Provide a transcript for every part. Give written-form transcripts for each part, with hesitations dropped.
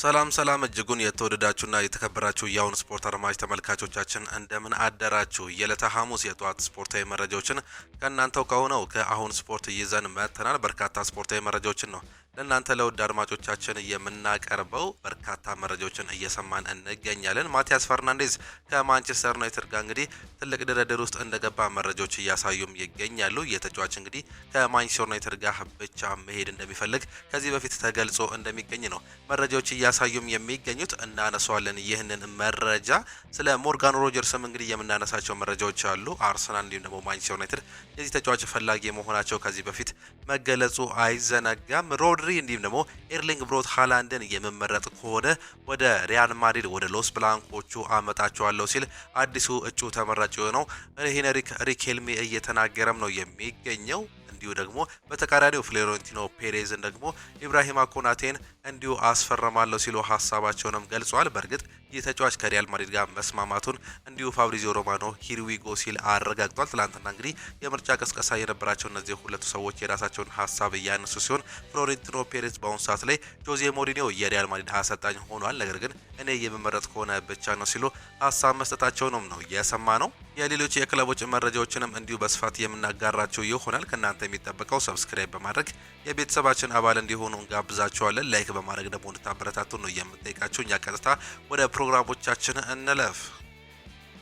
ሰላም እጅጉን የተወደዳችሁና የተከበራችሁ የአሁን ስፖርት አድማጭ ተመልካቾቻችን እንደምን አደራችሁ። የዕለተ ሐሙስ የጧት ስፖርታዊ መረጃዎችን ከእናንተው ከሆነው ከአሁን ስፖርት ይዘን መጥተናል። በርካታ ስፖርታዊ መረጃዎችን ነው ለእናንተ ለውድ አድማጮቻችን የምናቀርበው። በርካታ መረጃዎችን እየሰማን እንገኛለን። ማቲያስ ፈርናንዴዝ ከማንቸስተር ዩናይትድ ጋር እንግዲህ ትልቅ ድርድር ውስጥ እንደገባ መረጃዎች እያሳዩም ይገኛሉ። የተጫዋች እንግዲህ ከማንቸስተር ዩናይትድ ጋር ብቻ መሄድ እንደሚፈልግ ከዚህ በፊት ተገልጾ እንደሚገኝ ነው መረጃዎች እያሳዩም የሚገኙት። እናነሳዋለን ይህንን መረጃ። ስለ ሞርጋን ሮጀርስም እንግዲህ የምናነሳቸው መረጃዎች አሉ። አርሰናል እንዲሁም ደግሞ ማንቸስተር ዩናይትድ የዚህ ተጫዋች ፈላጊ መሆናቸው ከዚህ በፊት መገለጹ አይዘነጋም። ሮድሪ እንዲሁም ደግሞ ኤርሊንግ ብሮት ሃላንድን የመመረጥ ከሆነ ወደ ሪያል ማድሪድ ወደ ሎስ ብላንኮቹ አመጣቸዋለሁ ሲል አዲሱ እጩ ተመራጭ የሆነው ሄንሪክ ሪኬልሜ እየተናገረም ነው የሚገኘው። እንዲሁ ደግሞ በተቃራኒው ፍሎሬንቲኖ ፔሬዝን ደግሞ ኢብራሂማ ኮናቴን እንዲሁ አስፈረማለሁ ሲሉ ሀሳባቸውንም ገልጿል። በእርግጥ ይህ ተጫዋች ከሪያል ማድሪድ ጋር መስማማቱን እንዲሁ ፋብሪዚዮ ሮማኖ ሂርዊጎ ሲል አረጋግጧል። ትላንትና እንግዲህ የምርጫ ቅስቀሳ የነበራቸው እነዚህ ሁለቱ ሰዎች የራሳቸውን ሀሳብ እያነሱ ሲሆን ፍሎሬንቲኖ ፔሬዝ በአሁኑ ሰዓት ላይ ጆዜ ሞሪኒዮ የሪያል ማድሪድ አሰልጣኝ ሆኗል፣ ነገር ግን እኔ የምመረጥ ከሆነ ብቻ ነው ሲሉ ሀሳብ መስጠታቸውንም ነው የሰማ ነው። የሌሎች የክለቦች መረጃዎችንም እንዲሁ በስፋት የምናጋራቸው ይሆናል። ከእናንተ የሚጠበቀው ሰብስክራይብ በማድረግ የቤተሰባችን አባል እንዲሆኑ እንጋብዛቸዋለን። ላይክ በማድረግ ደግሞ እንድታበረታቱ ነው የምንጠይቃችሁ። እኛ ቀጥታ ወደ ፕሮግራሞቻችን እንለፍ።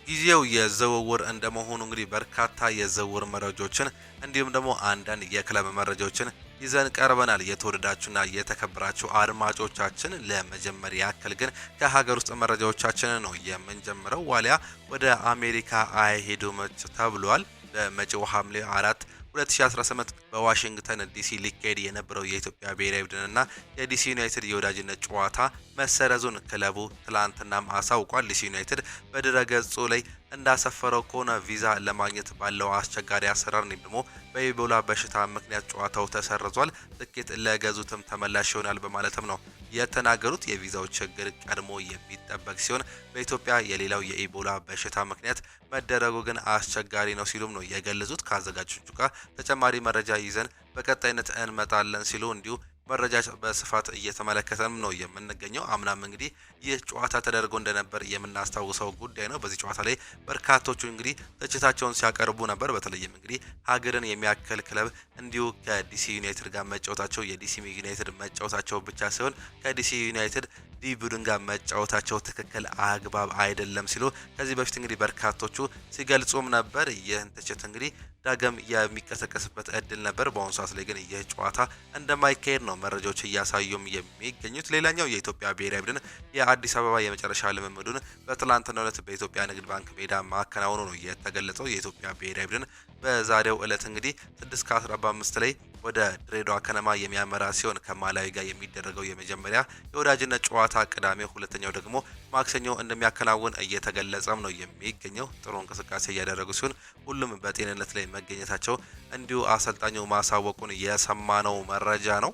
ጊዜው የዝውውር እንደመሆኑ እንግዲህ በርካታ የዝውውር መረጃዎችን እንዲሁም ደግሞ አንዳንድ የክለብ መረጃዎችን ይዘን ቀርበናል። የተወደዳችሁና የተከበራችሁ አድማጮቻችን ለመጀመሪያ ያክል ግን ከሀገር ውስጥ መረጃዎቻችን ነው የምንጀምረው። ዋሊያ ወደ አሜሪካ አይሄዱም ተብሏል። በመጪው ሐምሌ 4 2018 በዋሽንግተን ዲሲ ሊካሄድ የነበረው የኢትዮጵያ ብሔራዊ ቡድንና የዲሲ ዩናይትድ የወዳጅነት ጨዋታ መሰረዙን ክለቡ ትላንትናም አሳውቋል። ዲሲ ዩናይትድ በድረገጹ ላይ እንዳሰፈረው ከሆነ ቪዛ ለማግኘት ባለው አስቸጋሪ አሰራር እንዲሁም ደግሞ በኢቦላ በሽታ ምክንያት ጨዋታው ተሰርዟል። ትኬት ለገዙትም ተመላሽ ይሆናል በማለትም ነው የተናገሩት። የቪዛው ችግር ቀድሞ የሚጠበቅ ሲሆን በኢትዮጵያ የሌላው የኢቦላ በሽታ ምክንያት መደረጉ ግን አስቸጋሪ ነው ሲሉም ነው የገለጹት። ከአዘጋጆቹ ጋር ተጨማሪ መረጃ ይዘን በቀጣይነት እንመጣለን ሲሉ እንዲሁ መረጃ በስፋት እየተመለከተም ነው የምንገኘው። አምናም እንግዲህ ይህ ጨዋታ ተደርጎ እንደነበር የምናስታውሰው ጉዳይ ነው። በዚህ ጨዋታ ላይ በርካቶቹ እንግዲህ ትችታቸውን ሲያቀርቡ ነበር። በተለይም እንግዲህ ሀገርን የሚያክል ክለብ እንዲሁ ከዲሲ ዩናይትድ ጋር መጫወታቸው የዲሲ ዩናይትድ መጫወታቸው ብቻ ሳይሆን ከዲሲ ዩናይትድ ዲ ቡድን ጋር መጫወታቸው ትክክል አግባብ አይደለም ሲሉ ከዚህ በፊት እንግዲህ በርካቶቹ ሲገልጹም ነበር። ይህን ትችት እንግዲህ ዳግም የሚቀሰቀስበት እድል ነበር። በአሁኑ ሰዓት ላይ ግን ይህ ጨዋታ እንደማይካሄድ ነው መረጃዎች እያሳዩም የሚገኙት። ሌላኛው የኢትዮጵያ ብሔራዊ ቡድን የአዲስ አበባ የመጨረሻ ልምምዱን በትላንትናው ዕለት በኢትዮጵያ ንግድ ባንክ ሜዳ ማከናወኑ ነው የተገለጸው። የኢትዮጵያ ብሔራዊ ቡድን በዛሬው ዕለት እንግዲህ 6:45 ላይ ወደ ድሬዳዋ ከነማ የሚያመራ ሲሆን ከማላዊ ጋር የሚደረገው የመጀመሪያ የወዳጅነት ጨዋታ ቅዳሜ፣ ሁለተኛው ደግሞ ማክሰኞ እንደሚያከናውን እየተገለጸም ነው የሚገኘው። ጥሩ እንቅስቃሴ እያደረጉ ሲሆን ሁሉም በጤንነት ላይ መገኘታቸው እንዲሁ አሰልጣኙ ማሳወቁን የሰማነው መረጃ ነው።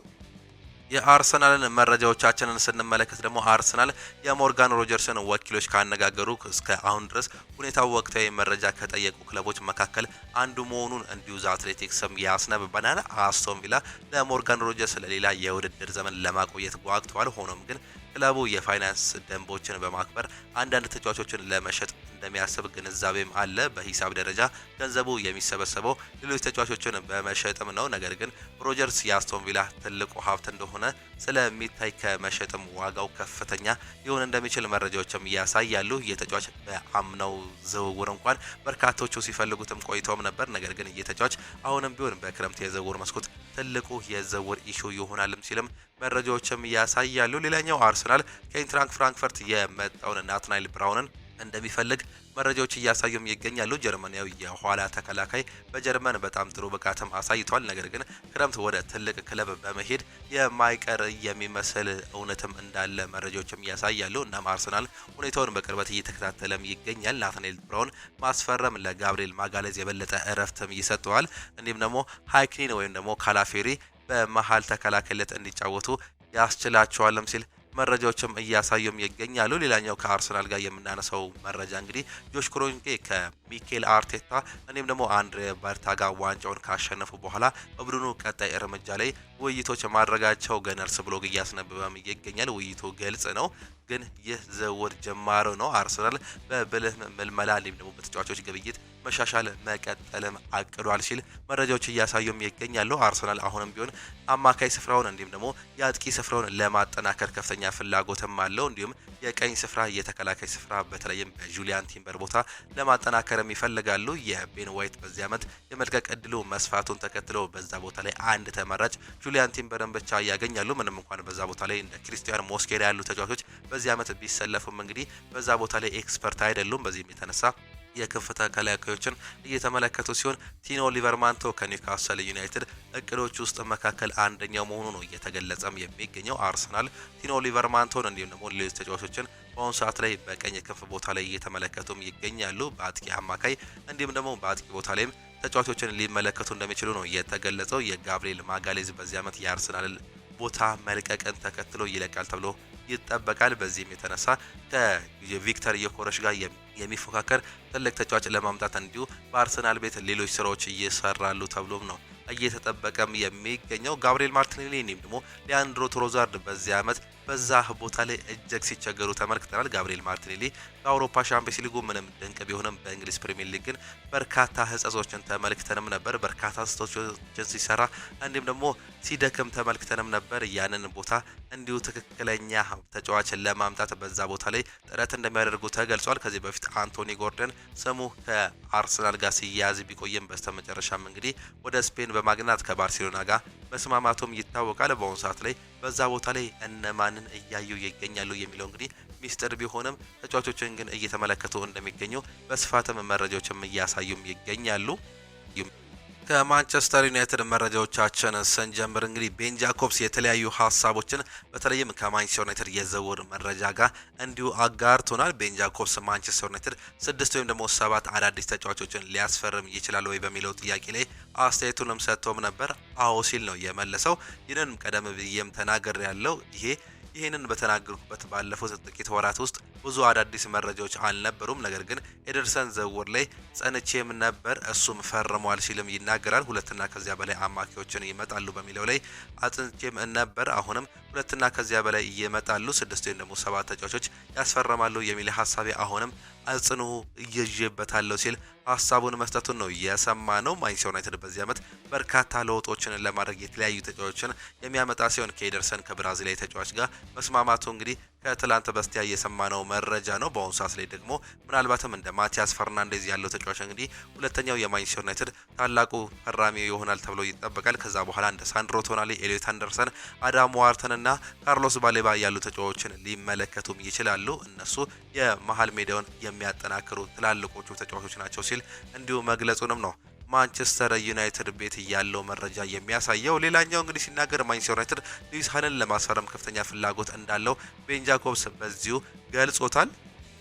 የአርሰናልን መረጃዎቻችንን ስንመለከት ደግሞ አርሰናል የሞርጋን ሮጀርስን ወኪሎች ካነጋገሩ እስከ አሁን ድረስ ሁኔታው ወቅታዊ መረጃ ከጠየቁ ክለቦች መካከል አንዱ መሆኑን እንዲሁ ዘ አትሌቲክስም ያስነብበናል። አስቶን ቪላ ለሞርጋን ሮጀርስ ለሌላ የውድድር ዘመን ለማቆየት ጓግተዋል። ሆኖም ግን ክለቡ የፋይናንስ ደንቦችን በማክበር አንዳንድ ተጫዋቾችን ለመሸጥ እንደሚያስብ ግንዛቤም አለ። በሂሳብ ደረጃ ገንዘቡ የሚሰበሰበው ሌሎች ተጫዋቾችን በመሸጥም ነው። ነገር ግን ሮጀርስ የአስቶን ቪላ ትልቁ ሀብት እንደሆነ ስለሚታይ ከመሸጥም ዋጋው ከፍተኛ ሊሆን እንደሚችል መረጃዎችም ያሳያሉ። የተጫዋች በአምናው ዝውውር እንኳን በርካቶቹ ሲፈልጉትም ቆይተውም ነበር። ነገር ግን የተጫዋች አሁንም ቢሆን በክረምት የዝውውር መስኮት ትልቁ የዝውውር ኢሹ ይሆናልም ሲልም መረጃዎችም ያሳያሉ። ሌላኛው አርሰናል ከኢንትራንክ ፍራንክፈርት የመጣውን ናትናኤል ብራውንን እንደሚፈልግ መረጃዎች እያሳዩም ይገኛሉ። ጀርመናዊ የኋላ ተከላካይ በጀርመን በጣም ጥሩ ብቃትም አሳይቷል። ነገር ግን ክረምት ወደ ትልቅ ክለብ በመሄድ የማይቀር የሚመስል እውነትም እንዳለ መረጃዎችም ያሳያሉ። እናም አርሰናል ሁኔታውን በቅርበት እየተከታተለም ይገኛል። ናትናኤል ብራውን ማስፈረም ለጋብሪኤል ማጋሌዝ የበለጠ እረፍትም ይሰጠዋል። እንዲሁም ደግሞ ሃይኪን ወይም ደግሞ ካላፌሪ በመሃል ተከላካይነት እንዲጫወቱ ያስችላቸዋልም ሲል መረጃዎችም እያሳዩም ይገኛሉ። ሌላኛው ከአርሰናል ጋር የምናነሳው መረጃ እንግዲህ ጆሽ ክሮንኬ ከሚኬል አርቴታ እንዲሁም ደግሞ አንድሬ በርታ ጋር ዋንጫውን ካሸነፉ በኋላ በቡድኑ ቀጣይ እርምጃ ላይ ውይይቶች ማድረጋቸው ገነርስ ብሎግ እያስነበበም ይገኛል። ውይይቱ ግልጽ ነው፣ ግን ይህ ዝውውር ጀማሩ ነው። አርሰናል በብልህ ምልመላ እንዲሁም ደግሞ በተጫዋቾች ግብይት መሻሻል መቀጠልም አቅዷል ሲል መረጃዎች እያሳዩም ይገኛሉ። አርሰናል አሁንም ቢሆን አማካይ ስፍራውን እንዲሁም ደግሞ የአጥቂ ስፍራውን ለማጠናከር ከፍተኛ ፍላጎትም አለው። እንዲሁም የቀኝ ስፍራ የተከላካይ ስፍራ በተለይም በጁሊያን ቲምበር ቦታ ለማጠናከርም ይፈልጋሉ። የቤን ዋይት በዚህ ዓመት የመልቀቅ እድሉ መስፋቱን ተከትሎ በዛ ቦታ ላይ አንድ ተመራጭ ጁሊያን ቲምበርን ብቻ ያገኛሉ። ምንም እንኳን በዛ ቦታ ላይ እንደ ክሪስቲያን ሞስኬራ ያሉ ተጫዋቾች በዚህ ዓመት ቢሰለፉም እንግዲህ በዛ ቦታ ላይ ኤክስፐርት አይደሉም። በዚህም የተነሳ የክንፍ ተከላካዮችን እየተመለከቱ ሲሆን ቲኖ ሊቨርማንቶ ከኒውካስል ዩናይትድ እቅዶች ውስጥ መካከል አንደኛው መሆኑ ነው እየተገለጸም የሚገኘው። አርሰናል ቲኖ ሊቨርማንቶን እንዲሁም ደግሞ ሌሎች ተጫዋቾችን በአሁኑ ሰዓት ላይ በቀኝ ክንፍ ቦታ ላይ እየተመለከቱም ይገኛሉ። በአጥቂ አማካይ እንዲሁም ደግሞ በአጥቂ ቦታ ላይም ተጫዋቾችን ሊመለከቱ እንደሚችሉ ነው የተገለጸው። የጋብሪኤል ማጋሌዝ በዚህ ዓመት የአርሰናል ቦታ መልቀቅን ተከትሎ ይለቃል ተብሎ ይጠበቃል። በዚህም የተነሳ ከቪክተር ዮኮረሽ ጋር የሚፎካከር ትልቅ ተጫዋች ለማምጣት እንዲሁ በአርሰናል ቤት ሌሎች ስራዎች እየሰራሉ ተብሎም ነው እየተጠበቀም የሚገኘው። ጋብሪኤል ማርቲኔሊ እንዲሁም ደግሞ ሊያንድሮ ትሮዛርድ በዚህ ዓመት በዛ ቦታ ላይ እጅግ ሲቸገሩ ተመልክተናል። ጋብሪኤል ማርቲኔሊ በአውሮፓ ሻምፒዮንስ ሊጉ ምንም ድንቅ ቢሆንም በእንግሊዝ ፕሪሚየር ሊግ ግን በርካታ ህጸጾችን ተመልክተንም ነበር። በርካታ ስህተቶችን ሲሰራ እንዲሁም ደግሞ ሲደክም ተመልክተንም ነበር። ያንን ቦታ እንዲሁ ትክክለኛ ተጫዋችን ለማምጣት በዛ ቦታ ላይ ጥረት እንደሚያደርጉ ተገልጿል። ከዚህ በፊት አንቶኒ ጎርደን ስሙ ከአርሰናል ጋር ሲያያዝ ቢቆይም በስተመጨረሻም እንግዲህ ወደ ስፔን በማግናት ከባርሴሎና ጋር መስማማቱም ይታወቃል። በአሁኑ ሰዓት ላይ በዛ ቦታ ላይ እነማንን እያዩ ይገኛሉ የሚለው እንግዲህ ሚስጥር ቢሆንም ተጫዋቾችን ግን እየተመለከቱ እንደሚገኙ በስፋትም መረጃዎችም እያሳዩም ይገኛሉ። ከማንቸስተር ዩናይትድ መረጃዎቻችን ስንጀምር እንግዲህ ቤን ጃኮብስ የተለያዩ ሀሳቦችን በተለይም ከማንቸስተር ዩናይትድ የዝውውር መረጃ ጋር እንዲሁ አጋርቶናል። ቤን ጃኮብስ ማንቸስተር ዩናይትድ 6 ወይም ደግሞ 7 አዳዲስ ተጫዋቾችን ሊያስፈርም ይችላል ወይ በሚለው ጥያቄ ላይ አስተያየቱንም ሰጥቶም ነበር። አዎ ሲል ነው የመለሰው። ይህንን ቀደም ብዬም ተናገር ያለው ይህንን በተናገርኩበት ባለፉት ጥቂት ወራት ውስጥ ብዙ አዳዲስ መረጃዎች አልነበሩም። ነገር ግን ኤደርሰን ዝውውር ላይ ጸንቼም ነበር፣ እሱም ፈርሟል ሲልም ይናገራል። 2 እና ከዚያ በላይ አማካዮችን ይመጣሉ በሚለው ላይ አጽንቼም ነበር። አሁንም 2 እና ከዚያ በላይ ይመጣሉ፣ 6 ወይም ደግሞ 7 ተጫዋቾች ያስፈርማሉ የሚል ሀሳቤ አሁንም አጽኑ ይዤበታለሁ ሲል ሀሳቡን መስጠቱን ነው የሰማ ነው። ማንቸስተር ዩናይትድ በዚህ ዓመት በርካታ ለውጦችን ለማድረግ የተለያዩ ተጫዋቾችን የሚያመጣ ሲሆን ከኤደርሰን ከብራዚላዊ ተጫዋች ጋር መስማማቱ እንግዲህ ከትላንት በስቲያ የሰማነው መረጃ ነው። በአሁኑ ሰዓት ላይ ደግሞ ምናልባትም እንደ ማቲያስ ፈርናንዴዝ ያለው ተጫዋች እንግዲህ ሁለተኛው የማንቸስተር ዩናይትድ ታላቁ ፈራሚ ይሆናል ተብሎ ይጠበቃል። ከዛ በኋላ እንደ ሳንድሮ ቶናሊ፣ ኤሊዮት አንደርሰን፣ አዳም ዋርተን እና ካርሎስ ባሌባ ያሉ ተጫዋቾችን ሊመለከቱም ይችላሉ። እነሱ የመሀል ሜዳውን የሚያጠናክሩ ትላልቆቹ ተጫዋቾች ናቸው ሲል እንዲሁ መግለጹንም ነው ማንቸስተር ዩናይትድ ቤት ያለው መረጃ የሚያሳየው። ሌላኛው እንግዲህ ሲናገር ማንቸስተር ዩናይትድ ሉዊስ ሃልን ለማስፈረም ከፍተኛ ፍላጎት እንዳለው ቤን ጃኮብስ በዚሁ ገልጾታል።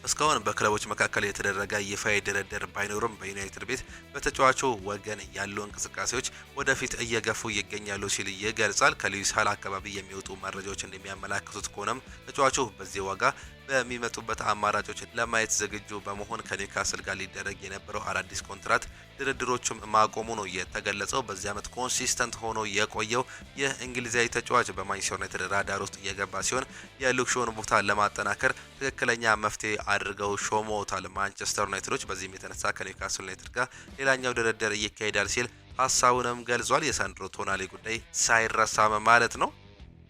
እስካሁን በክለቦች መካከል የተደረገ ይፋዊ ድርድር ባይኖርም በዩናይትድ ቤት በተጫዋቹ ወገን ያሉ እንቅስቃሴዎች ወደፊት እየገፉ ይገኛሉ ሲል ይገልጻል። ከሉዊስ ሃል አካባቢ የሚወጡ መረጃዎች እንደሚያመላክቱት ከሆነም ተጫዋቹ በዚህ ዋጋ በሚመጡበት አማራጮች ለማየት ዝግጁ በመሆን ከኒውካስል ጋር ሊደረግ የነበረው አዳዲስ ኮንትራት ድርድሮችም ማቆሙ ነው የተገለጸው። በዚህ ዓመት ኮንሲስተንት ሆኖ የቆየው ይህ እንግሊዛዊ ተጫዋች በማንቸስተር ዩናይትድ ራዳር ውስጥ እየገባ ሲሆን የሉክ ሾውን ቦታ ለማጠናከር ትክክለኛ መፍትሄ አድርገው ሾመውታል ማንቸስተር ዩናይትዶች። በዚህም የተነሳ ከኒውካስል ዩናይትድ ጋር ሌላኛው ድርድር ይካሄዳል ሲል ሀሳቡንም ገልጿል። የሳንድሮ ቶናሊ ጉዳይ ሳይረሳም ማለት ነው።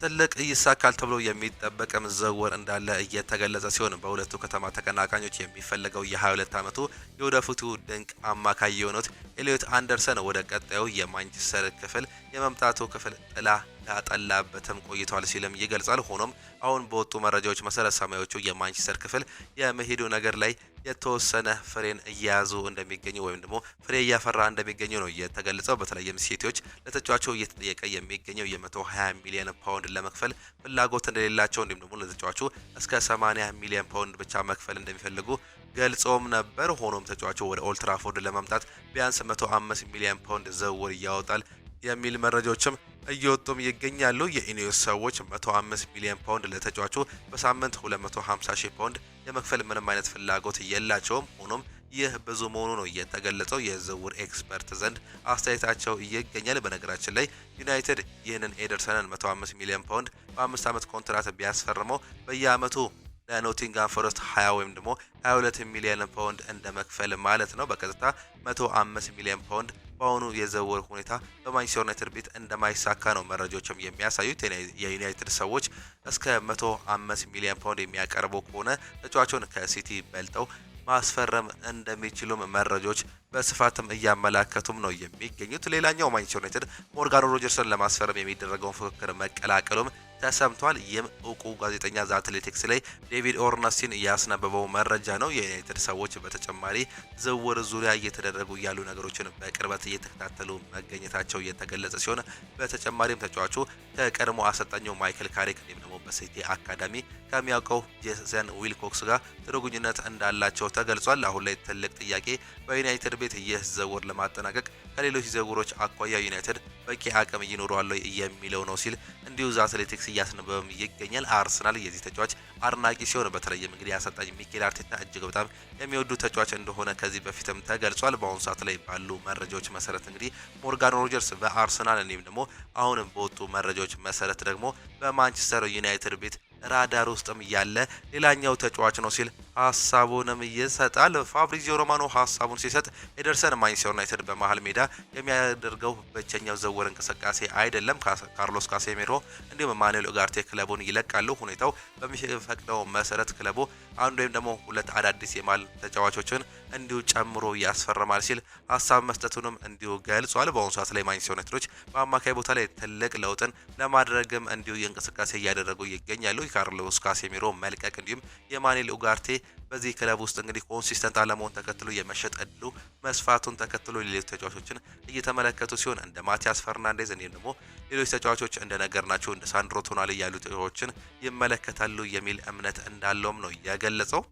ትልቅ ይሳካል ተብሎ የሚጠበቅም ዝውውር እንዳለ እየተገለጸ ሲሆን በሁለቱ ከተማ ተቀናቃኞች የሚፈልገው የ22 ዓመቱ የወደፊቱ ድንቅ አማካይ የሆኑት ኤሊዮት አንደርሰን ወደ ቀጣዩ የማንቸስተር ክፍል የመምጣቱ ክፍል ጥላ ያጠላበትም ቆይቷል ሲልም ይገልጻል። ሆኖም አሁን በወጡ መረጃዎች መሰረት ሰማዮቹ የማንቸስተር ክፍል የመሄዱ ነገር ላይ የተወሰነ ፍሬን እየያዙ እንደሚገኙ ወይም ደግሞ ፍሬ እያፈራ እንደሚገኙ ነው የተገለጸው። በተለይም ሲቲዎች ለተጫዋቹ እየተጠየቀ የሚገኘው የ120 ሚሊዮን ፓውንድ ለመክፈል ፍላጎት እንደሌላቸው እንዲሁም ደግሞ ለተጫዋቹ እስከ 80 ሚሊዮን ፓውንድ ብቻ መክፈል እንደሚፈልጉ ገልጾም ነበር። ሆኖም ተጫዋቹ ወደ ኦልድ ትራፎርድ ለመምጣት ቢያንስ 105 ሚሊዮን ፓውንድ ዝውውር ያወጣል የሚል መረጃዎችም እየወጡም ይገኛሉ። የኢኒዮስ ሰዎች 105 ሚሊዮን ፓውንድ ለተጫዋቹ በሳምንት 250 ሺህ ፓውንድ የመክፈል ምንም አይነት ፍላጎት የላቸውም። ሆኖም ይህ ብዙ መሆኑ ነው የተገለጸው የዝውውር ኤክስፐርት ዘንድ አስተያየታቸው ይገኛል። በነገራችን ላይ ዩናይትድ ይህንን ኤደርሰንን 105 ሚሊዮን ፓውንድ በ5 ዓመት ኮንትራት ቢያስፈርመው በየአመቱ ለኖቲንጋም ፎረስት 20 ወይም ደግሞ 22 ሚሊዮን ፓውንድ እንደ መክፈል ማለት ነው። በቀጥታ 105 ሚሊዮን ፓውንድ በአሁኑ የዝውውር ሁኔታ በማንቸስተር ዩናይትድ ቤት እንደማይሳካ ነው መረጃዎችም የሚያሳዩት። የዩናይትድ ሰዎች እስከ 105 ሚሊዮን ፓውንድ የሚያቀርቡ ከሆነ ተጫዋቹን ከሲቲ በልጠው ማስፈረም እንደሚችሉም መረጃዎች በስፋትም እያመላከቱም ነው የሚገኙት። ሌላኛው ማንቸስተር ዩናይትድ ሞርጋን ሮጀርስን ለማስፈረም የሚደረገውን ፉክክር መቀላቀሉም ተሰምቷል። ይህም እውቁ ጋዜጠኛ ዘ አትሌቲክስ ላይ ዴቪድ ኦርነስቲን ያስነበበው መረጃ ነው። የዩናይትድ ሰዎች በተጨማሪ ዝውውር ዙሪያ እየተደረጉ ያሉ ነገሮችን በቅርበት እየተከታተሉ መገኘታቸው እየተገለጸ ሲሆን በተጨማሪም ተጫዋቹ ከቀድሞ አሰልጣኙ ማይክል ካሪክ እንዲሁም ደግሞ በሲቲ አካዳሚ ከሚያውቀው ጄሰን ዊልኮክስ ጋር ጥሩ ግንኙነት እንዳላቸው ተገልጿል። አሁን ላይ ትልቅ ጥያቄ በዩናይትድ ቤት ይህ ዝውውር ለማጠናቀቅ ከሌሎች ዝውውሮች አኳያ ዩናይትድ በቂ አቅም ይኖረዋል የሚለው ነው ሲል እንዲሁ ዘ አትሌቲክስ እያስነበበም ይገኛል። አርሰናል የዚህ ተጫዋች አድናቂ ሲሆን በተለይም እንግዲህ አሰልጣኝ ሚኬል አርቴታ እጅግ በጣም የሚወዱ ተጫዋች እንደሆነ ከዚህ በፊትም ተገልጿል። በአሁኑ ሰዓት ላይ ባሉ መረጃዎች መሰረት እንግዲህ ሞርጋን ሮጀርስ በአርሰናል እንዲሁም ደግሞ አሁንም በወጡ መረጃዎች መሰረት ደግሞ በማንቸስተር ዩናይትድ ቤት ራዳር ውስጥም ያለ ሌላኛው ተጫዋች ነው ሲል ሀሳቡንም ይሰጣል። ፋብሪዚዮ ሮማኖ ሀሳቡን ሲሰጥ ኤደርሰን ማንቸስተር ዩናይትድ በመሃል ሜዳ የሚያደርገው ብቸኛው ዝውውር እንቅስቃሴ አይደለም። ካርሎስ ካሴሜሮ እንዲሁም ማኑኤል ኡጋርቴ ክለቡን ይለቃሉ። ሁኔታው በሚፈቅደው መሰረት ክለቡ አንድ ወይም ደግሞ ሁለት አዳዲስ የማል ተጫዋቾችን እንዲሁ ጨምሮ ያስፈርማል ሲል ሀሳብ መስጠቱንም እንዲሁ ገልጿል። በአሁኑ ሰዓት ላይ ማንቸስተር ዩናይትዶች በአማካይ ቦታ ላይ ትልቅ ለውጥን ለማድረግም እንዲሁ እንቅስቃሴ እያደረጉ ይገኛሉ። የካርሎስ ካሴሜሮ መልቀቅ እንዲሁም የማኑኤል ኡጋርቴ በዚህ ክለብ ውስጥ እንግዲህ ኮንሲስተንት አለመሆን ተከትሎ የመሸጥ እድሉ መስፋቱን ተከትሎ ሌሎች ተጫዋቾችን እየተመለከቱ ሲሆን እንደ ማቲያስ ፈርናንዴዝ እንዲሁም ደግሞ ሌሎች ተጫዋቾች እንደነገርናቸው እንደ ሳንድሮ ቶናሊ ያሉ ተጫዋቾችን ይመለከታሉ የሚል እምነት እንዳለውም ነው የገለጸው።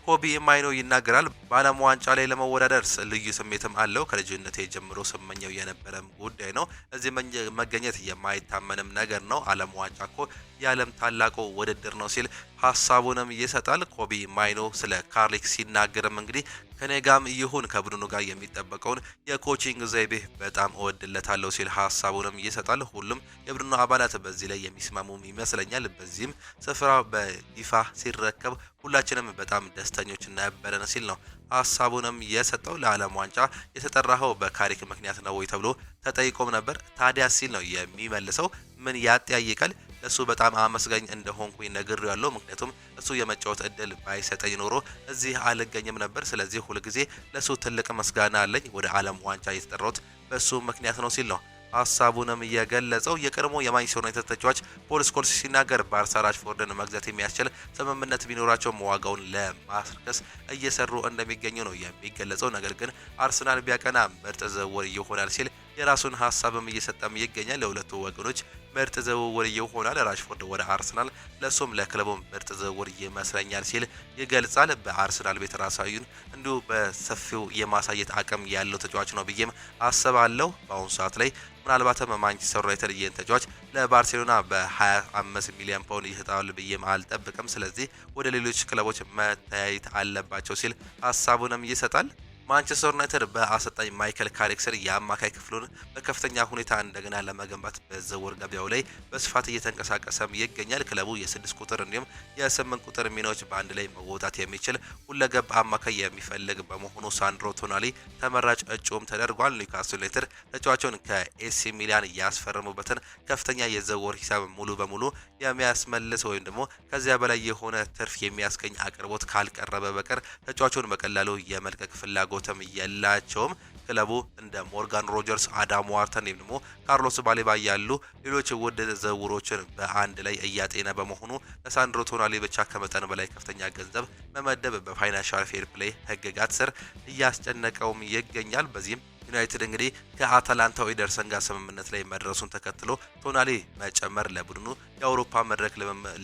ኮቢ ማይኖ ይናገራል። በዓለም ዋንጫ ላይ ለመወዳደር ልዩ ስሜትም አለው። ከልጅነቴ ጀምሮ ስመኘው የነበረም ጉዳይ ነው። እዚህ መገኘት የማይታመንም ነገር ነው። ዓለም ዋንጫ እኮ የዓለም ታላቁ ውድድር ነው ሲል ሀሳቡንም ይሰጣል። ኮቢ ማይኖ ስለ ካርሊክ ሲናገርም እንግዲህ ከኔ ጋም ይሁን ከቡድኑ ጋር የሚጠበቀውን የኮቺንግ ዘይቤ በጣም እወድለታለሁ ሲል ሀሳቡንም ይሰጣል። ሁሉም የቡድኑ አባላት በዚህ ላይ የሚስማሙም ይመስለኛል። በዚህም ስፍራ በይፋ ሲረከብ ሁላችንም በጣም ደስተኞች ነበረን ሲል ነው ሀሳቡንም የሰጠው። ለዓለም ዋንጫ የተጠራኸው በካሪክ ምክንያት ነው ወይ ተብሎ ተጠይቆም ነበር። ታዲያ ሲል ነው የሚመልሰው። ምን ያጠያይቃል? እሱ በጣም አመስጋኝ እንደሆንኩኝ ነግሬያለሁ። ምክንያቱም እሱ የመጫወት እድል ባይሰጠኝ ኖሮ እዚህ አልገኝም ነበር። ስለዚህ ሁልጊዜ ለሱ ትልቅ ምስጋና አለኝ። ወደ ዓለም ዋንጫ የተጠራሁት በሱ ምክንያት ነው ሲል ነው ሀሳቡንም የገለጸው። የቀድሞ የማንቸስተር ዩናይትድ ተጫዋች ፖል ስኮልስ ሲናገር ባርሳ ራሽፎርድን መግዛት የሚያስችል ስምምነት ቢኖራቸውም ዋጋውን ለማስርከስ እየሰሩ እንደሚገኙ ነው የሚገለጸው። ነገር ግን አርሰናል ቢያቀና ምርጥ ዝውውር ይሆናል ሲል የራሱን ሀሳብም እየሰጠም ይገኛል። ለሁለቱ ወገኖች ምርጥ ዝውውር ይሆናል። ራሽፎርድ ወደ አርሰናል ለሱም ለክለቡ ምርጥ ዝውውር ይመስለኛል ሲል ይገልጻል። በአርሰናል ቤት ራሳዩን እንዲሁ በሰፊው የማሳየት አቅም ያለው ተጫዋች ነው ብዬም አስባለሁ። በአሁኑ ሰዓት ላይ ምናልባትም ማንቸስተር ዩናይትድ ይህን ተጫዋች ለባርሴሎና በ25 ሚሊዮን ፓውንድ ይሰጣል ብዬም አልጠብቅም። ስለዚህ ወደ ሌሎች ክለቦች መተያየት አለባቸው ሲል ሀሳቡንም ይሰጣል። ማንቸስተር ዩናይትድ በአሰልጣኝ ማይክል ካሪክ ስር የአማካይ ክፍሉን በከፍተኛ ሁኔታ እንደገና ለመገንባት በዝውውር ገበያው ላይ በስፋት እየተንቀሳቀሰም ይገኛል። ክለቡ የ6 ቁጥር እንዲሁም የ8 ቁጥር ሚናዎች በአንድ ላይ መወጣት የሚችል ሁለገብ አማካይ የሚፈልግ በመሆኑ ሳንድሮ ቶናሊ ተመራጭ እጩም ተደርጓል። ኒውካስል ዩናይትድ ተጫዋቹን ከኤሲ ሚላን ያስፈረሙበትን ከፍተኛ የዝውውር ሂሳብ ሙሉ በሙሉ የሚያስመልስ ወይም ደግሞ ከዚያ በላይ የሆነ ትርፍ የሚያስገኝ አቅርቦት ካልቀረበ በቀር ተጫዋቹን በቀላሉ የመልቀቅ ፍላጎት የላቸውም። ክለቡ እንደ ሞርጋን ሮጀርስ፣ አዳም ዋርተን ወይም ደግሞ ካርሎስ ባሌባ ያሉ ሌሎች ውድ ዝውውሮችን በአንድ ላይ እያጤነ በመሆኑ ለሳንድሮ ቶናሊ ብቻ ከመጠን በላይ ከፍተኛ ገንዘብ መመደብ በፋይናንሻል ፌር ፕሌይ ሕግጋት ስር እያስጨነቀውም ይገኛል። በዚህም ዩናይትድ እንግዲህ ከአታላንታው ኤደርሰን ጋር ስምምነት ላይ መድረሱን ተከትሎ ቶናሊ መጨመር ለቡድኑ የአውሮፓ መድረክ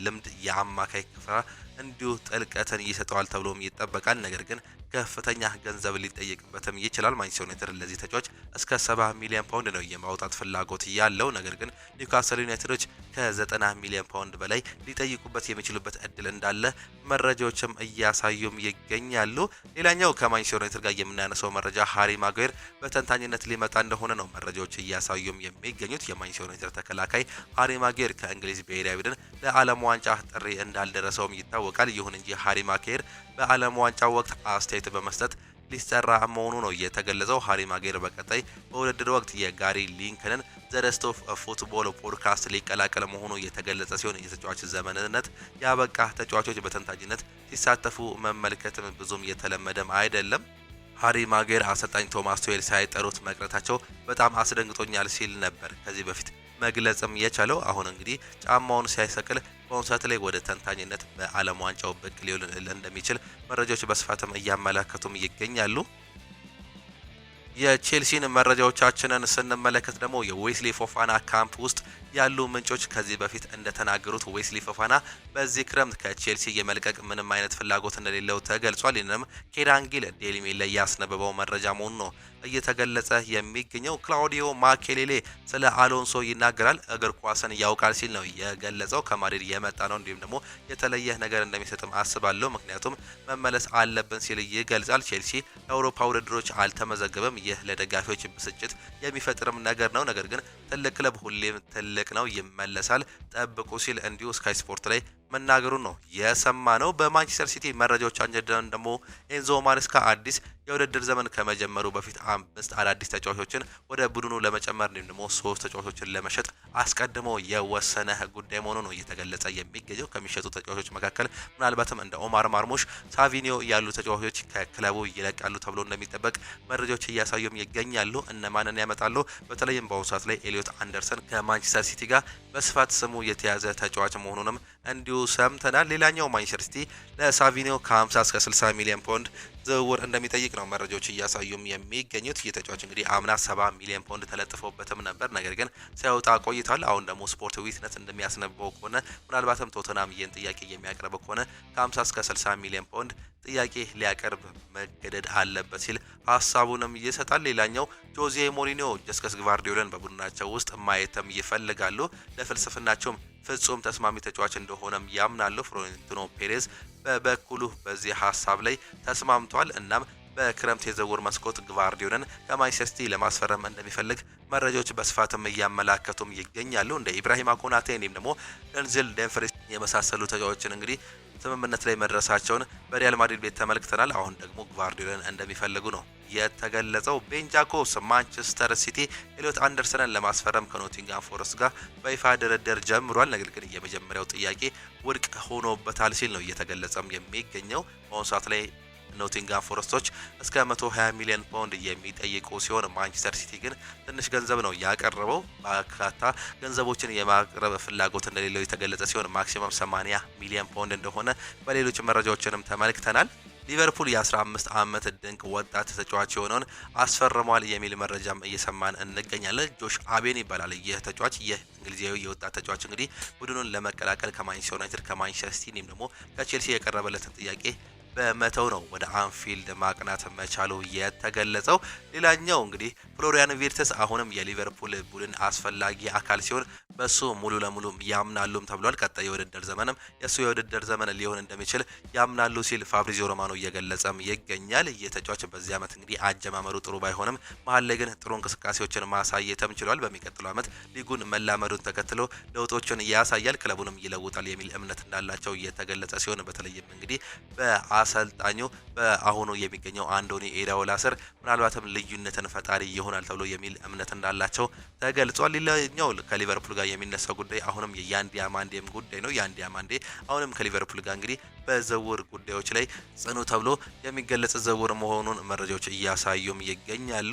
ልምድ የአማካይ ክፍራ እንዲሁ ጥልቀትን ይሰጠዋል ተብሎም ይጠበቃል። ነገር ግን ከፍተኛ ገንዘብ ሊጠየቅበትም ይችላል። ማንቸስተር ዩናይትድ ለዚህ ተጫዋች እስከ 70 ሚሊዮን ፓውንድ ነው የማውጣት ፍላጎት ያለው። ነገር ግን ኒውካስል ዩናይትዶች ከ90 ሚሊዮን ፓውንድ በላይ ሊጠይቁበት የሚችሉበት እድል እንዳለ መረጃዎችም እያሳዩም ይገኛሉ። ሌላኛው ከማንቸስተር ዩናይትድ ጋር የምናነሳው መረጃ ሃሪ ማጓየር በተንታኝነት ሊመጣ እንደሆነ ነው መረጃዎች እያሳዩም የሚገኙት። የማንቸስተር ዩናይትድ ተከላካይ ሃሪ ማጓየር ከእንግሊዝ ብሔራዊ ቡድን ለዓለም ዋንጫ ጥሪ እንዳልደረሰውም ይታወቃል። ይሁን እንጂ ሃሪ ማጓየር በዓለም ዋንጫ ወቅት አስተያየት በመስጠት ሊሰራ መሆኑ ነው የተገለጸው። ሃሪ ማጓየር በቀጣይ በውድድር ወቅት የጋሪ ሊንከንን ዘደስት ኦፍ ፉትቦል ፖድካስት ሊቀላቀል መሆኑ የተገለጸ ሲሆን የተጫዋች ዘመንነት ያበቃ ተጫዋቾች በተንታኝነት ሲሳተፉ መመልከትም ብዙም የተለመደም አይደለም። ሃሪ ማጓየር አሰልጣኝ ቶማስ ቱዌል ሳይጠሩት መቅረታቸው በጣም አስደንግጦኛል ሲል ነበር ከዚህ በፊት መግለጽም የቻለው። አሁን እንግዲህ ጫማውን ሲያሰቅል በአሁኑ ሰዓት ላይ ወደ ተንታኝነት በዓለም ዋንጫው ብቅ ሊሆን እንደሚችል መረጃዎች በስፋትም እያመላከቱም ይገኛሉ። የቼልሲን መረጃዎቻችንን ስንመለከት ደግሞ የዌስሊ ፎፋና ካምፕ ውስጥ ያሉ ምንጮች ከዚህ በፊት እንደተናገሩት ዌስሊ ፎፋና በዚህ ክረምት ከቼልሲ የመልቀቅ ምንም አይነት ፍላጎት እንደሌለው ተገልጿል። ይህንም ኬራንጊል ዴይሊ ሜል ላይ ያስነበበው መረጃ መሆኑ ነው እየተገለጸ የሚገኘው። ክላውዲዮ ማኬሌሌ ስለ አሎንሶ ይናገራል። እግር ኳስን ያውቃል ሲል ነው የገለጸው። ከማድሪድ የመጣ ነው፣ እንዲሁም ደግሞ የተለየ ነገር እንደሚሰጥም አስባለሁ፣ ምክንያቱም መመለስ አለብን ሲል ይገልጻል። ቼልሲ ለአውሮፓ ውድድሮች አልተመዘገበም። ይህ ለደጋፊዎች ብስጭት የሚፈጥርም ነገር ነው። ነገር ግን ትልቅ ክለብ ሁሌም ትልቅ ነው፣ ይመለሳል፣ ጠብቁ ሲል እንዲሁ ስካይ ስፖርት ላይ መናገሩ ነው የሰማ ነው። በማንቸስተር ሲቲ መረጃዎች አንጀደን ደግሞ ኤንዞ ማሬስካ አዲስ የውድድር ዘመን ከመጀመሩ በፊት 5 አዳዲስ ተጫዋቾችን ወደ ቡድኑ ለመጨመር እንዲሁም ደግሞ 3 ተጫዋቾችን ለመሸጥ አስቀድሞ የወሰነ ጉዳይ መሆኑ ነው እየተገለጸ የሚገኘው። ከሚሸጡ ተጫዋቾች መካከል ምናልባትም እንደ ኦማር ማርሙሽ፣ ሳቪኒዮ ያሉ ተጫዋቾች ከክለቡ ይለቃሉ ተብሎ እንደሚጠበቅ መረጃዎች እያሳዩም ይገኛሉ። እነማንን ያመጣሉ? በተለይም በአሁኑ ሰዓት ላይ ኤሊዮት አንደርሰን ከማንቸስተር ሲቲ ጋር በስፋት ስሙ የተያዘ ተጫዋች መሆኑንም እንዲሁ ሰምተናል። ሌላኛው ማንቸስተር ሲቲ ለሳቪኒዮ ከ50 እስከ 60 ሚሊዮን ፓውንድ ዝውውር እንደሚጠይቅ ነው መረጃዎች እያሳዩም የሚገኙት። የተጫዋች እንግዲህ አምና 70 ሚሊዮን ፓውንድ ተለጥፎበትም ነበር፣ ነገር ግን ሳይወጣ ቆይቷል። አሁን ደግሞ ስፖርት ዊትነስ እንደሚያስነበው ከሆነ ምናልባትም ቶተናም ይህን ጥያቄ የሚያቀርበው ከሆነ ከ50 እስከ 60 ሚሊዮን ፓውንድ ጥያቄ ሊያቀርብ መገደድ አለበት ሲል ሀሳቡንም ይሰጣል። ሌላኛው ጆዜ ሞሪኒዮ ጀስከስ ግቫርዲዮልን በቡድናቸው ውስጥ ማየትም ይፈልጋሉ። ለፍልስፍናቸውም ፍጹም ተስማሚ ተጫዋች እንደሆነም ያምናሉ። ፍሎሬንቲኖ ፔሬዝ በበኩሉ በዚህ ሀሳብ ላይ ተስማምቷል። እናም በክረምት የዝውውር መስኮት ግቫርዲዮልን ከማንቸስተር ሲቲ ለማስፈረም እንደሚፈልግ መረጃዎች በስፋትም እያመላከቱም ይገኛሉ። እንደ ኢብራሂማ ኮናቴ እንዲሁም ደግሞ ደንዝል ደንፍሪስ የመሳሰሉ ተጫዋቾችን እንግዲህ ስምምነት ላይ መድረሳቸውን በሪያል ማድሪድ ቤት ተመልክተናል። አሁን ደግሞ ግቫርዲዮልን እንደሚፈልጉ ነው የተገለጸው። ቤን ጃኮብስ ማንቸስተር ሲቲ ኤሊዮት አንደርሰንን ለማስፈረም ከኖቲንጋም ፎረስት ጋር በይፋ ድርድር ጀምሯል። ነገር ግን የመጀመሪያው ጥያቄ ውድቅ ሆኖበታል ሲል ነው እየተገለጸም የሚገኘው። በአሁኑ ሰዓት ላይ ኖቲንጋም ፎረስቶች እስከ 120 ሚሊዮን ፓውንድ የሚጠይቁ ሲሆን ማንቸስተር ሲቲ ግን ትንሽ ገንዘብ ነው ያቀረበው። በርካታ ገንዘቦችን የማቅረብ ፍላጎት እንደሌለው የተገለጸ ሲሆን ማክሲመም 80 ሚሊዮን ፓውንድ እንደሆነ በሌሎች መረጃዎችንም ተመልክተናል። ሊቨርፑል የ15 ዓመት ድንቅ ወጣት ተጫዋች የሆነውን አስፈርሟል የሚል መረጃም እየሰማን እንገኛለን። ጆሽ አቤን ይባላል ይህ ተጫዋች። ይህ እንግሊዛዊ የወጣት ተጫዋች እንግዲህ ቡድኑን ለመቀላቀል ከማንቸስተር ዩናይትድ፣ ከማንቸስተር ሲቲ እንዲሁም ደግሞ ከቼልሲ የቀረበለትን ጥያቄ በመተው ነው ወደ አንፊልድ ማቅናት መቻሉ የተገለጸው። ሌላኛው እንግዲህ ፍሎሪያን ቪርትስ አሁንም የሊቨርፑል ቡድን አስፈላጊ አካል ሲሆን በሱ ሙሉ ለሙሉ ያምናሉም ተብሏል። ቀጣይ የውድድር ዘመንም የሱ የውድድር ዘመን ሊሆን እንደሚችል ያምናሉ ሲል ፋብሪዚዮ ሮማኖ እየገለጸም ይገኛል። የተጫዋች በዚህ ዓመት እንግዲህ አጀማመሩ ጥሩ ባይሆንም መሀል ላይ ግን ጥሩ እንቅስቃሴዎችን ማሳየትም ችሏል። በሚቀጥለው ዓመት ሊጉን መላመዱን ተከትሎ ለውጦችን ያሳያል፣ ክለቡንም ይለውጣል የሚል እምነት እንዳላቸው እየተገለጸ ሲሆን በተለይም እንግዲህ በአሰልጣኙ በአሁኑ የሚገኘው አንዶኒ ኢራኦላ ስር ምናልባትም ልዩነትን ፈጣሪ ይሆናል ተብሎ የሚል እምነት እንዳላቸው ተገልጿል። ሌላኛው ከሊቨርፑል ጋር የሚነሳው ጉዳይ አሁንም የያን ዲያማንዴም ጉዳይ ነው። ያን ዲያማንዴ አሁንም ከሊቨርፑል ጋር እንግዲህ በዝውውር ጉዳዮች ላይ ጽኑ ተብሎ የሚገለጽ ዝውውር መሆኑን መረጃዎች እያሳዩም ይገኛሉ።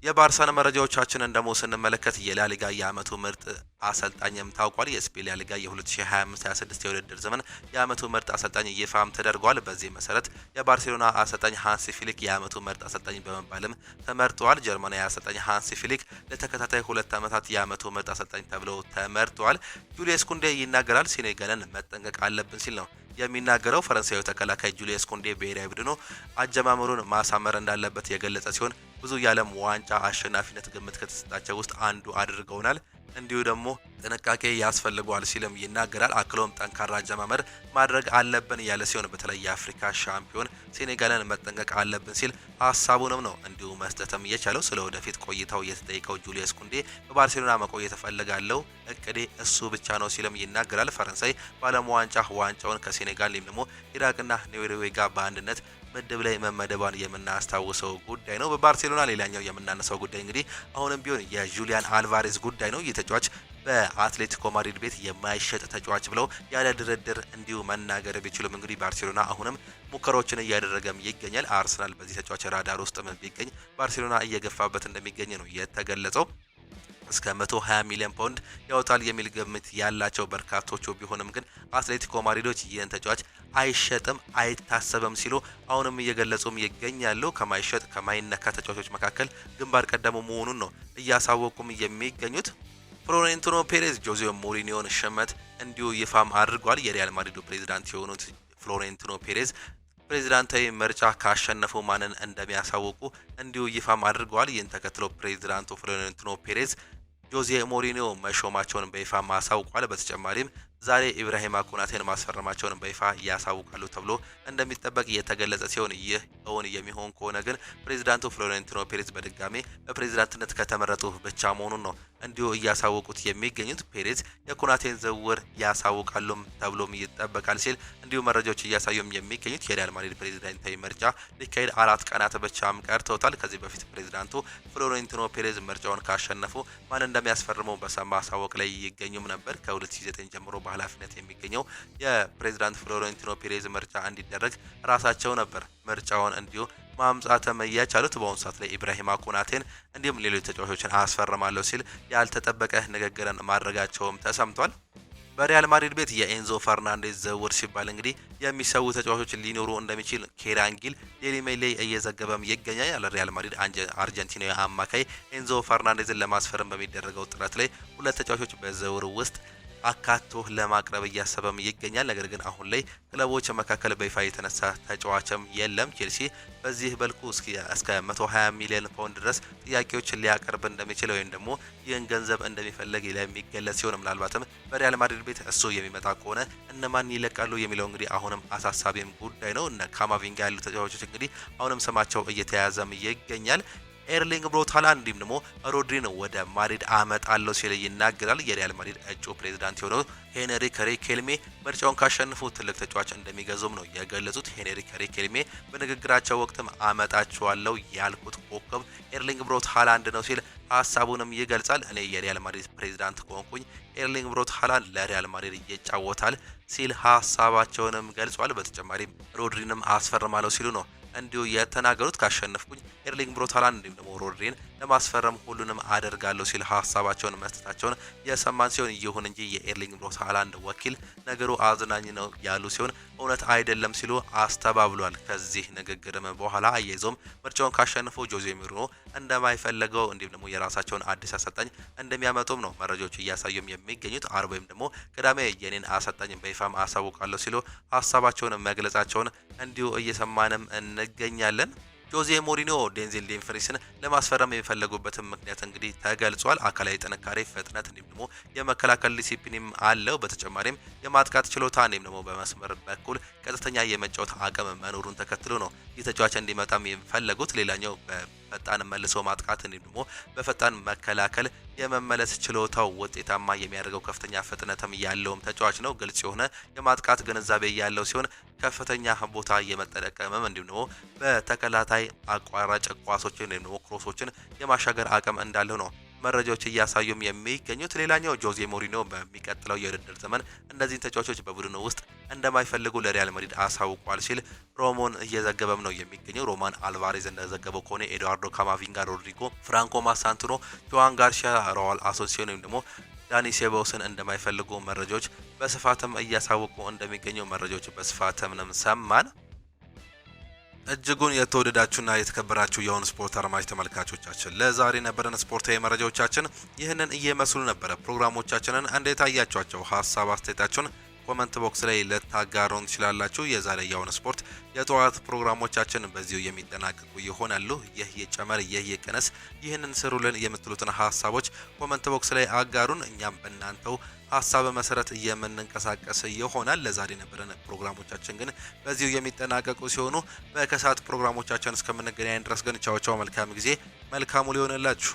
የባርሳን መረጃዎቻችንን ደግሞ ስንመለከት የላሊጋ የአመቱ ምርጥ አሰልጣኝም ታውቋል። የስፔን ላሊጋ የ2025-26 የውድድር ዘመን የአመቱ ምርጥ አሰልጣኝ ይፋም ተደርጓል። በዚህ መሰረት የባርሴሎና አሰልጣኝ ሃንሲ ፊሊክ የአመቱ ምርጥ አሰልጣኝ በመባልም ተመርጧል። ጀርመናዊ አሰልጣኝ ሃንሲ ፊሊክ ለተከታታይ 2 ዓመታት የአመቱ ምርጥ አሰልጣኝ ተብለው ተመርጧል። ጁሊየስ ኩንዴ ይናገራል። ሴኔጋልን መጠንቀቅ አለብን ሲል ነው የሚናገረው። ፈረንሳዊ ተከላካይ ጁሊየስ ኩንዴ ብሔራዊ ቡድኑ አጀማመሩን ማሳመር እንዳለበት የገለጸ ሲሆን ብዙ የዓለም ዋንጫ አሸናፊነት ግምት ከተሰጣቸው ውስጥ አንዱ አድርገውናል፣ እንዲሁ ደግሞ ጥንቃቄ ያስፈልገዋል ሲልም ይናገራል። አክሎም ጠንካራ አጀማመር ማድረግ አለብን ያለ ሲሆን በተለይ የአፍሪካ ሻምፒዮን ሴኔጋልን መጠንቀቅ አለብን ሲል ሀሳቡንም ነው እንዲሁ መስጠትም የቻለው። ስለ ወደፊት ቆይታው የተጠየቀው ጁሊየስ ኩንዴ በባርሴሎና መቆየት እፈልጋለሁ፣ እቅዴ እሱ ብቻ ነው ሲልም ይናገራል። ፈረንሳይ በዓለም ዋንጫውን ከሴኔጋል ወይም ደግሞ ኢራቅና ኖርዌይ ጋር በአንድነት ምድብ ላይ መመደቧን የምናስታውሰው ጉዳይ ነው። በባርሴሎና ሌላኛው የምናነሳው ጉዳይ እንግዲህ አሁንም ቢሆን የጁሊያን አልቫሬዝ ጉዳይ ነው። የተጫዋች በአትሌቲኮ ማድሪድ ቤት የማይሸጥ ተጫዋች ብለው ያለ ድርድር እንዲሁ መናገር ቢችሉም እንግዲህ ባርሴሎና አሁንም ሙከራዎችን እያደረገም ይገኛል። አርሰናል በዚህ ተጫዋች ራዳር ውስጥ ቢገኝ ባርሴሎና እየገፋበት እንደሚገኝ ነው የተገለጸው። እስከ 120 ሚሊዮን ፓውንድ ያወጣል የሚል ግምት ያላቸው በርካቶቹ ቢሆንም ግን አትሌቲኮ ማድሪዶች ይህን ተጫዋች አይሸጥም አይታሰብም ሲሉ አሁንም እየገለጹም ይገኛሉ። ከማይሸጥ ከማይነካ ተጫዋቾች መካከል ግንባር ቀደሙ መሆኑን ነው እያሳወቁም የሚገኙት። ፍሎሬንቲኖ ፔሬዝ ጆዜ ሞሪኒዮን ሽመት እንዲሁ ይፋም አድርጓል። የሪያል ማድሪዱ ፕሬዝዳንት የሆኑት ፍሎሬንቲኖ ፔሬዝ ፕሬዝዳንታዊ ምርጫ ካሸነፉ ማንን እንደሚያሳውቁ እንዲሁ ይፋም አድርገዋል። ይህን ተከትሎ ፕሬዝዳንቱ ፍሎሬንቲኖ ፔሬዝ ጆዜ ሞሪኒዮ መሾማቸውን በይፋ ማሳውቋል። በተጨማሪም ዛሬ ኢብራሂማ ኮናቴን ማስፈረማቸውን በይፋ ያሳውቃሉ ተብሎ እንደሚጠበቅ የተገለጸ ሲሆን ይህ እውን የሚሆን ከሆነ ግን ፕሬዝዳንቱ ፍሎሬንቲኖ ፔሬዝ በድጋሜ በፕሬዝዳንትነት ከተመረጡ ብቻ መሆኑን ነው እንዲሁ እያሳወቁት የሚገኙት። ፔሬዝ የኮናቴን ዝውውር ያሳውቃሉም ተብሎም ይጠበቃል ሲል እንዲሁ መረጃዎች እያሳዩም የሚገኙት። የሪያል ማድሪድ ፕሬዝዳንታዊ ምርጫ ሊካሄድ 4 ቀናት ብቻም ቀርተውታል። ከዚህ በፊት ፕሬዝዳንቱ ፍሎሬንቲኖ ፔሬዝ ምርጫውን ካሸነፉ ማን እንደሚያስፈርመው በማሳወቅ ላይ ይገኙም ነበር። ከ2009 ጀምሮ በኃላፊነት የሚገኘው የፕሬዝዳንት ፍሎሬንቲኖ ፔሬዝ ምርጫ እንዲደረግ ራሳቸው ነበር ምርጫውን እንዲሁ ማምጻተም እያቻሉት። በአሁኑ ሰዓት ላይ ኢብራሂማ ኮናቴን እንዲሁም ሌሎች ተጫዋቾችን አስፈርማለሁ ሲል ያልተጠበቀ ንግግርን ማድረጋቸውም ተሰምቷል። በሪያል ማድሪድ ቤት የኤንዞ ፈርናንዴዝ ዝውውር ሲባል እንግዲህ የሚሰው ተጫዋቾች ሊኖሩ እንደሚችል ኬራንጊል ዴሊ ሜል ላይ እየዘገበም ይገኛል። ሪያል ማድሪድ አርጀንቲናዊ አማካይ ኤንዞ ፈርናንዴዝን ለማስፈረም በሚደረገው ጥረት ላይ 2 ተጫዋቾች በዝውውር ውስጥ አካቶ ለማቅረብ እያሰበም ይገኛል። ነገር ግን አሁን ላይ ክለቦች መካከል በይፋ የተነሳ ተጫዋችም የለም። ቼልሲ በዚህ በልኩ እስከ 120 ሚሊዮን ፓውንድ ድረስ ጥያቄዎችን ሊያቀርብ እንደሚችል ወይም ደግሞ ይህን ገንዘብ እንደሚፈልግ የሚገለጽ ሲሆን ምናልባትም በሪያል ማድሪድ ቤት እሱ የሚመጣ ከሆነ እነማን ይለቃሉ የሚለው እንግዲህ አሁንም አሳሳቢም ጉዳይ ነው። እነ ካማቪንጋ ያሉ ተጫዋቾች እንግዲህ አሁንም ስማቸው እየተያዘም ይገኛል። ኤርሊንግ ብሮት ሃላንድ እንዲሁም ደግሞ ሮድሪን ወደ ማድሪድ አመጣለሁ ሲል ይናገራል። የሪያል ማድሪድ እጩ ፕሬዝዳንት የሆነው ሄንሪክ ሪኬልሜ ምርጫውን ካሸነፉ ትልቅ ተጫዋች እንደሚገዙም ነው የገለጹት። ሄንሪክ ሪኬልሜ በንግግራቸው ወቅትም አመጣቸዋለሁ ያልኩት ኮከብ ኤርሊንግ ብሮት ሃላንድ ነው ሲል ሀሳቡንም ይገልጻል። እኔ የሪያል ማድሪድ ፕሬዝዳንት ከሆንኩኝ ኤርሊንግ ብሮት ሃላንድ ለሪያል ማድሪድ ይጫወታል ሲል ሀሳባቸውንም ገልጿል። በተጨማሪም ሮድሪንም አስፈርማለሁ ሲሉ ነው እንዲሁ የተናገሩት። ካሸነፍኩኝ ኤርሊንግ ብሮት ሃላንድ እንዲሁም ደግሞ ሮድሪን ለማስፈረም ሁሉንም አደርጋለሁ ሲል ሀሳባቸውን መስጠታቸውን የሰማን ሲሆን ይሁን እንጂ የኤርሊንግ ብሮት ሃላንድ ወኪል ነገሩ አዝናኝ ነው ያሉ ሲሆን እውነት አይደለም ሲሉ አስተባብሏል። ከዚህ ንግግርም በኋላ አያይዞም ምርጫውን ካሸነፉ ጆዜ ሞሪኒዮ እንደማይፈልገው እንዲሁም ደግሞ የራሳቸውን አዲስ አሰልጣኝ እንደሚያመጡም ነው መረጃዎች እያሳዩም የሚገኙት። አርብ ወይም ደግሞ ቅዳሜ የኔን አሰልጣኝ በይፋም አሳውቃለሁ ሲሉ ሀሳባቸውን መግለጻቸውን እንዲሁ እየሰማንም እንገኛለን። ጆዜ ሞሪኒዮ ዴንዚል ዴምፍሪስን ለማስፈረም የሚፈለጉበትን ምክንያት እንግዲህ ተገልጿል። አካላዊ ጥንካሬ፣ ፍጥነት እንዲሁም ደግሞ የመከላከል ዲሲፕሊንም አለው። በተጨማሪም የማጥቃት ችሎታ እንዲሁም ደግሞ በመስመር በኩል ቀጥተኛ የመጫወት አቅም መኖሩን ተከትሎ ነው ይህ ተጫዋች እንዲመጣም የሚፈለጉት። ሌላኛው በፈጣን መልሶ ማጥቃት እንዲሁም ደግሞ በፈጣን መከላከል የመመለስ ችሎታው ውጤታማ የሚያደርገው ከፍተኛ ፍጥነትም ያለውም ተጫዋች ነው። ግልጽ የሆነ የማጥቃት ግንዛቤ ያለው ሲሆን ከፍተኛ ቦታ የመጠቀምም እንዲሁም ደግሞ በተከላታይ አቋራጭ ኳሶችን ወይም ደግሞ ክሮሶችን የማሻገር አቅም እንዳለው ነው መረጃዎች እያሳዩም የሚገኙት። ሌላኛው ጆዜ ሞሪኒዮ በሚቀጥለው የውድድር ዘመን እነዚህን ተጫዋቾች በቡድኑ ውስጥ እንደማይፈልጉ ለሪያል ማድሪድ አሳውቋል ሲል ሮሞን እየዘገበም ነው የሚገኘው። ሮማን አልቫሬዝ እንደዘገበው ከሆነ ኤድዋርዶ ካማቪንጋ፣ ሮድሪጎ፣ ፍራንኮ ማሳንቱኖ፣ ጆዋን ጋርሺያ፣ ራዋል አሶሲዮን ወይም ደግሞ ዳኒ ሴባዮስን እንደማይፈልጉ መረጃዎች በስፋትም እያሳወቁ እንደሚገኙ መረጃዎች በስፋትም ሰማን። እጅጉን የተወደዳችሁና የተከበራችሁ የኦን ስፖርት አድማጭ ተመልካቾቻችን ለዛሬ ነበረን ስፖርታዊ መረጃዎቻችን ይህንን እየመስሉ ነበረ። ፕሮግራሞቻችንን እንዴት አያችኋቸው? ሀሳብ አስተያየታችሁን ኮመንት ቦክስ ላይ ልታጋሩን ትችላላችሁ። የዛሬ የኦን ስፖርት የጠዋት ፕሮግራሞቻችን በዚሁ የሚጠናቀቁ ይሆናሉ። ይህ ይጨመር፣ ይህ ይቀነስ፣ ይህንን ስሩልን የምትሉትን ሀሳቦች ኮመንት ቦክስ ላይ አጋሩን። እኛም በእናንተው ሀሳብ መሰረት የምንንቀሳቀስ ይሆናል። ለዛሬ ነበረን ፕሮግራሞቻችን ግን በዚሁ የሚጠናቀቁ ሲሆኑ በከሰዓት ፕሮግራሞቻችን እስከምንገናኝ ድረስ ግን ቻው ቻው፣ መልካም ጊዜ፣ መልካሙ ሊሆንላችሁ።